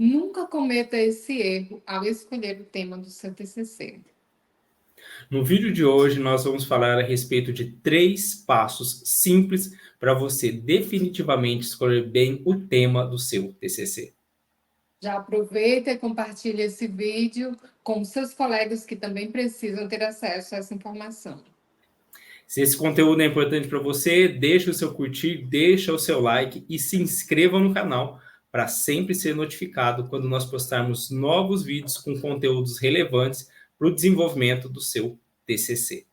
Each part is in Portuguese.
Nunca cometa esse erro ao escolher o tema do seu TCC. No vídeo de hoje, nós vamos falar a respeito de 3 passos simples para você definitivamente escolher bem o tema do seu TCC. Já aproveita e compartilha esse vídeo com seus colegas que também precisam ter acesso a essa informação. Se esse conteúdo é importante para você, deixa o seu curtir, deixa o seu like e se inscreva no canal para sempre ser notificado quando nós postarmos novos vídeos com conteúdos relevantes para o desenvolvimento do seu TCC.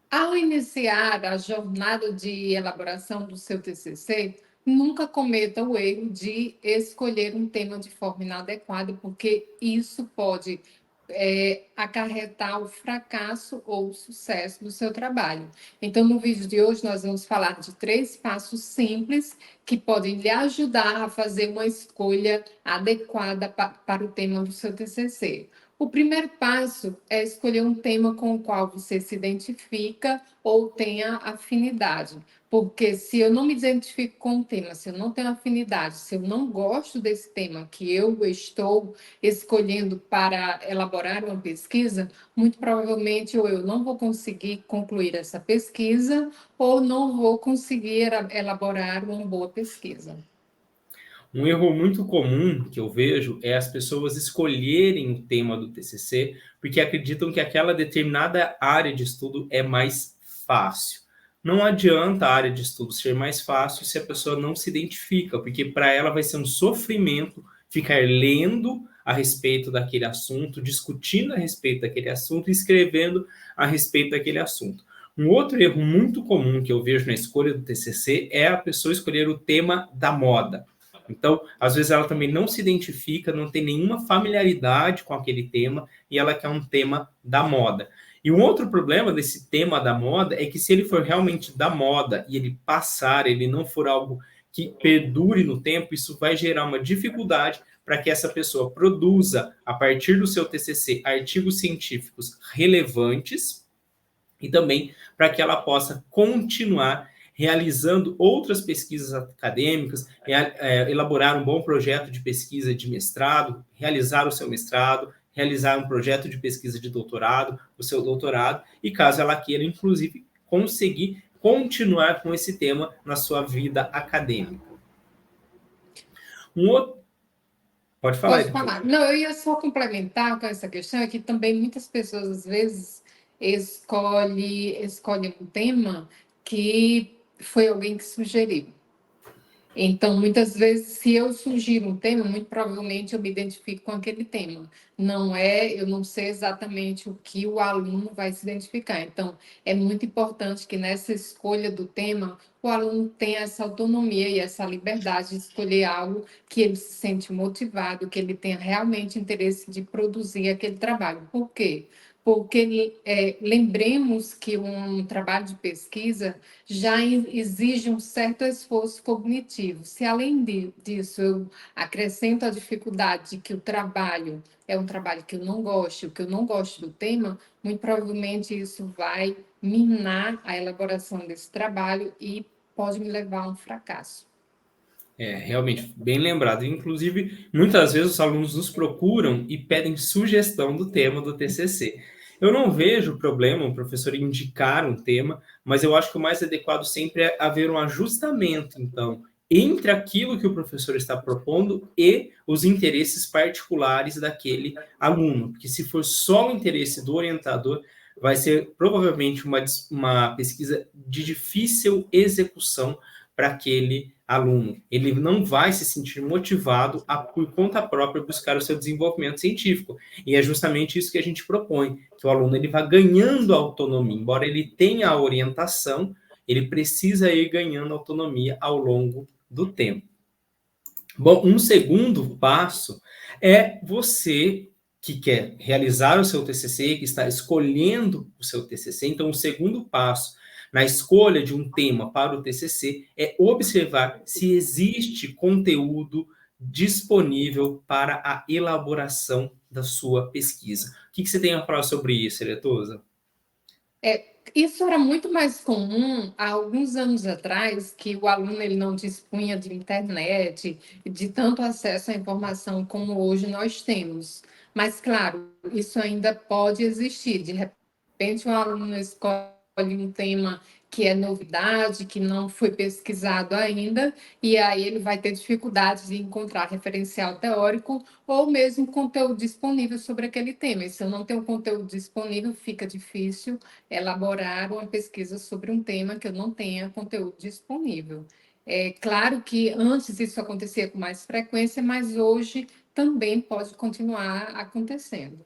Ao iniciar a jornada de elaboração do seu TCC, nunca cometa o erro de escolher um tema de forma inadequada, porque isso pode acarretar o fracasso ou o sucesso do seu trabalho. Então, no vídeo de hoje, nós vamos falar de 3 passos simples que podem lhe ajudar a fazer uma escolha adequada para o tema do seu TCC. O primeiro passo é escolher um tema com o qual você se identifica ou tenha afinidade. Porque se eu não me identifico com o tema, se eu não tenho afinidade, se eu não gosto desse tema que eu estou escolhendo para elaborar uma pesquisa, muito provavelmente ou eu não vou conseguir concluir essa pesquisa ou não vou conseguir elaborar uma boa pesquisa. Um erro muito comum que eu vejo é as pessoas escolherem o tema do TCC porque acreditam que aquela determinada área de estudo é mais fácil. Não adianta a área de estudo ser mais fácil se a pessoa não se identifica, porque para ela vai ser um sofrimento ficar lendo a respeito daquele assunto, discutindo a respeito daquele assunto e escrevendo a respeito daquele assunto. Um outro erro muito comum que eu vejo na escolha do TCC é a pessoa escolher o tema da moda. Então, às vezes ela também não se identifica, não tem nenhuma familiaridade com aquele tema e ela quer um tema da moda. E um outro problema desse tema da moda é que se ele for realmente da moda e ele passar, ele não for algo que perdure no tempo, isso vai gerar uma dificuldade para que essa pessoa produza, a partir do seu TCC, artigos científicos relevantes e também para que ela possa continuar realizando outras pesquisas acadêmicas, elaborar um bom projeto de pesquisa de mestrado, realizar o seu mestrado, realizar um projeto de pesquisa de doutorado, o seu doutorado, e caso ela queira, inclusive, conseguir continuar com esse tema na sua vida acadêmica. Um outro... Pode falar, Pode editor. falar. Não, eu ia só complementar com essa questão, é que também muitas pessoas, às vezes, escolhem um tema que foi alguém que sugeriu. Então, muitas vezes, se eu sugiro um tema, muito provavelmente eu me identifico com aquele tema. Eu não sei exatamente o que o aluno vai se identificar. Então, é muito importante que nessa escolha do tema, o aluno tenha essa autonomia e essa liberdade de escolher algo que ele se sente motivado, que ele tenha realmente interesse de produzir aquele trabalho. Por quê? Porque lembremos que um trabalho de pesquisa já exige um certo esforço cognitivo. Se além disso eu acrescento a dificuldade de que o trabalho é um trabalho que eu não gosto, que eu não gosto do tema, muito provavelmente isso vai minar a elaboração desse trabalho e pode me levar a um fracasso. Realmente, bem lembrado. Inclusive, muitas vezes os alunos nos procuram e pedem sugestão do tema do TCC. Eu não vejo problema o professor indicar um tema, mas eu acho que o mais adequado sempre é haver um ajustamento, então, entre aquilo que o professor está propondo e os interesses particulares daquele aluno. Porque se for só o interesse do orientador, vai ser provavelmente uma pesquisa de difícil execução para aquele aluno. Ele não vai se sentir motivado a, por conta própria, buscar o seu desenvolvimento científico. E é justamente isso que a gente propõe, que o aluno ele vá ganhando autonomia. Embora ele tenha a orientação, ele precisa ir ganhando autonomia ao longo do tempo. Bom, um segundo passo é você que quer realizar o seu TCC, que está escolhendo o seu TCC. Então, o segundo passo na escolha de um tema para o TCC é observar se existe conteúdo disponível para a elaboração da sua pesquisa. O que você tem a falar sobre isso, Eretosa? Isso era muito mais comum há alguns anos atrás, que o aluno ele não dispunha de internet, de tanto acesso à informação como hoje nós temos. Mas, claro, isso ainda pode existir. De repente, um aluno escolhe um tema que é novidade, que não foi pesquisado ainda, e aí ele vai ter dificuldade de encontrar referencial teórico ou mesmo conteúdo disponível sobre aquele tema. E se eu não tenho conteúdo disponível, fica difícil elaborar uma pesquisa sobre um tema que eu não tenha conteúdo disponível. É claro que antes isso acontecia com mais frequência, mas hoje também pode continuar acontecendo.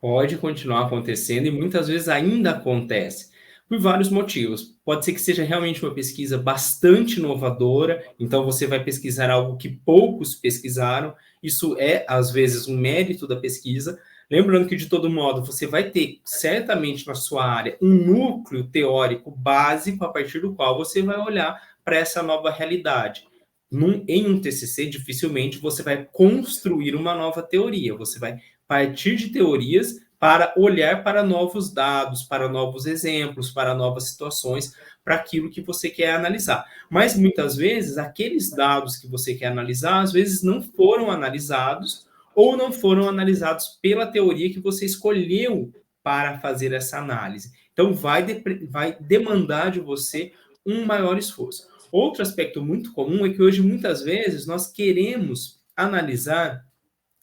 Pode continuar acontecendo e muitas vezes ainda acontece, por vários motivos. Pode ser que seja realmente uma pesquisa bastante inovadora, então você vai pesquisar algo que poucos pesquisaram, isso é, às vezes, um mérito da pesquisa. Lembrando que, de todo modo, você vai ter, certamente, na sua área, um núcleo teórico básico a partir do qual você vai olhar para essa nova realidade. Em um TCC, dificilmente você vai construir uma nova teoria, você vai partir de teorias para olhar para novos dados, para novos exemplos, para novas situações, para aquilo que você quer analisar. Mas muitas vezes aqueles dados que você quer analisar, às vezes não foram analisados ou não foram analisados pela teoria que você escolheu para fazer essa análise. Então vai demandar de você um maior esforço. Outro aspecto muito comum é que hoje muitas vezes nós queremos analisar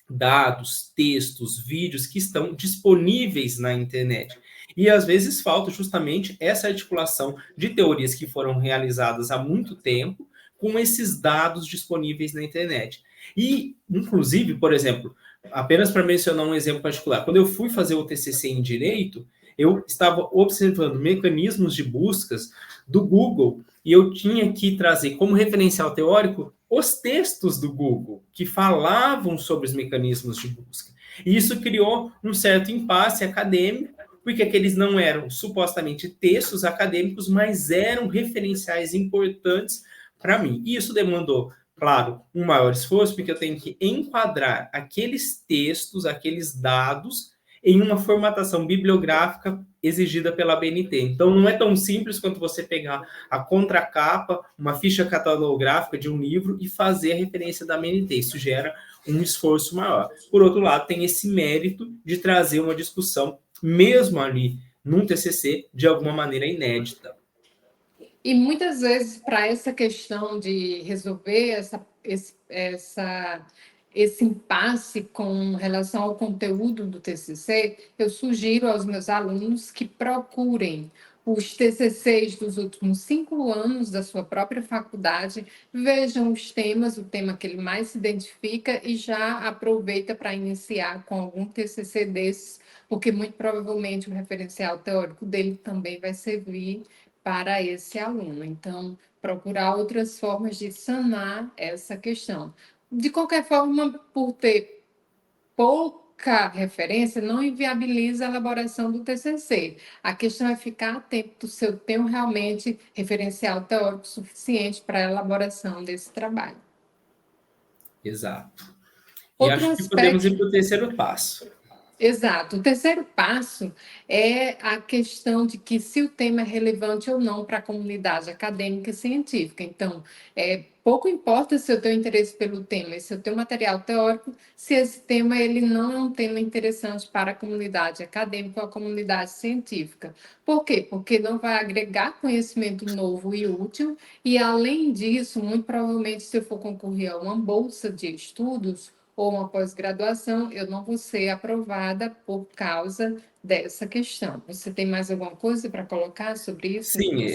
dados, textos, vídeos que estão disponíveis na internet. E às vezes falta justamente essa articulação de teorias que foram realizadas há muito tempo com esses dados disponíveis na internet. E, inclusive, por exemplo, apenas para mencionar um exemplo particular, quando eu fui fazer o TCC em Direito, eu estava observando mecanismos de buscas do Google e eu tinha que trazer como referencial teórico os textos do Google que falavam sobre os mecanismos de busca. E isso criou um certo impasse acadêmico, porque aqueles não eram supostamente textos acadêmicos, mas eram referenciais importantes para mim. E isso demandou, claro, um maior esforço, porque eu tenho que enquadrar aqueles textos, aqueles dados, em uma formatação bibliográfica exigida pela BNT. Então, não é tão simples quanto você pegar a contracapa, uma ficha catalográfica de um livro e fazer a referência da BNT. Isso gera um esforço maior. Por outro lado, tem esse mérito de trazer uma discussão, mesmo ali num TCC, de alguma maneira inédita. E muitas vezes, para essa questão de resolver esse impasse com relação ao conteúdo do TCC, eu sugiro aos meus alunos que procurem os TCCs dos últimos 5 anos da sua própria faculdade, vejam os temas, o tema que ele mais se identifica e já aproveita para iniciar com algum TCC desses, porque muito provavelmente o referencial teórico dele também vai servir para esse aluno. Então, procurar outras formas de sanar essa questão. De qualquer forma, por ter pouca referência, não inviabiliza a elaboração do TCC. A questão é ficar atento se eu tenho realmente referencial teórico suficiente para a elaboração desse trabalho. Exato. E Outro acho que podemos ir aspecto. para o terceiro passo. Exato. O terceiro passo é a questão de que se o tema é relevante ou não para a comunidade acadêmica e científica. Então, pouco importa se eu tenho interesse pelo tema e se eu tenho material teórico, se esse tema ele não é um tema interessante para a comunidade acadêmica ou a comunidade científica. Por quê? Porque não vai agregar conhecimento novo e útil, e além disso, muito provavelmente, se eu for concorrer a uma bolsa de estudos, ou uma pós-graduação, eu não vou ser aprovada por causa dessa questão. Você tem mais alguma coisa para colocar sobre isso? Sim,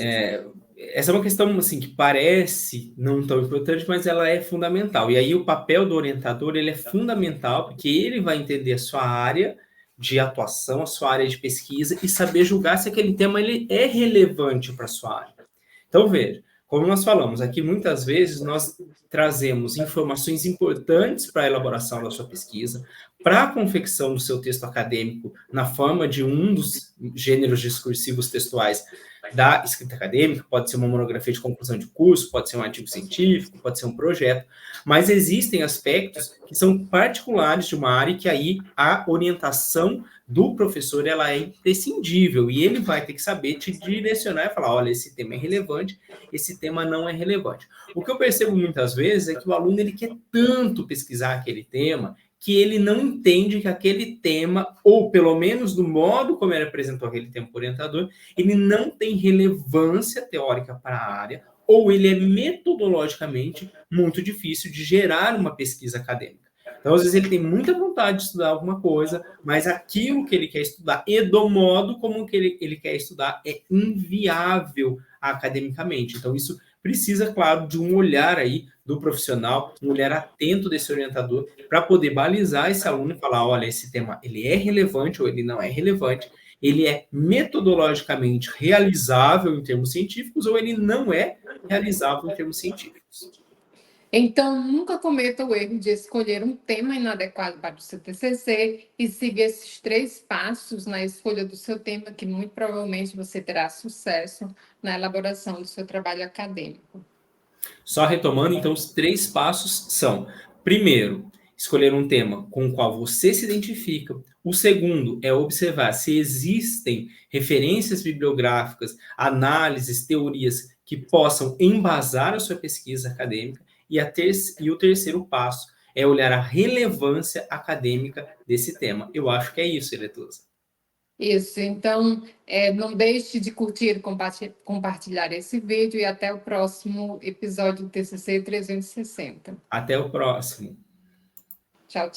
essa é uma questão assim, que parece não tão importante, mas ela é fundamental. E aí o papel do orientador ele é fundamental, porque ele vai entender a sua área de atuação, a sua área de pesquisa e saber julgar se aquele tema ele é relevante para a sua área. Então, veja, como nós falamos aqui, muitas vezes nós trazemos informações importantes para a elaboração da sua pesquisa, para a confecção do seu texto acadêmico na forma de um dos gêneros discursivos textuais da escrita acadêmica, pode ser uma monografia de conclusão de curso, pode ser um artigo científico, pode ser um projeto, mas existem aspectos que são particulares de uma área e que aí a orientação do professor ela é imprescindível e ele vai ter que saber te direcionar e falar, olha, esse tema é relevante, esse tema não é relevante. O que eu percebo muitas vezes é que o aluno ele quer tanto pesquisar aquele tema que ele não entende que aquele tema, ou pelo menos do modo como ele apresentou aquele tema para o orientador, ele não tem relevância teórica para a área, ou ele é metodologicamente muito difícil de gerar uma pesquisa acadêmica. Então, às vezes, ele tem muita vontade de estudar alguma coisa, mas aquilo que ele quer estudar e do modo como que ele quer estudar é inviável academicamente. Então, isso precisa, claro, de um olhar aí do profissional, um olhar atento desse orientador, para poder balizar esse aluno e falar, olha, esse tema ele é relevante ou ele não é relevante, ele é metodologicamente realizável em termos científicos ou ele não é realizável em termos científicos. Então, nunca cometa o erro de escolher um tema inadequado para o seu TCC e siga esses 3 passos na escolha do seu tema, que muito provavelmente você terá sucesso na elaboração do seu trabalho acadêmico. Só retomando, então, os 3 passos são: primeiro, escolher um tema com o qual você se identifica. O segundo é observar se existem referências bibliográficas, análises, teorias que possam embasar a sua pesquisa acadêmica. E o terceiro passo é olhar a relevância acadêmica desse tema. Eu acho que é isso, Eletusa. Isso, então, não deixe de curtir e compartilhar esse vídeo e até o próximo episódio do TCC 360. Até o próximo. Tchau, tchau.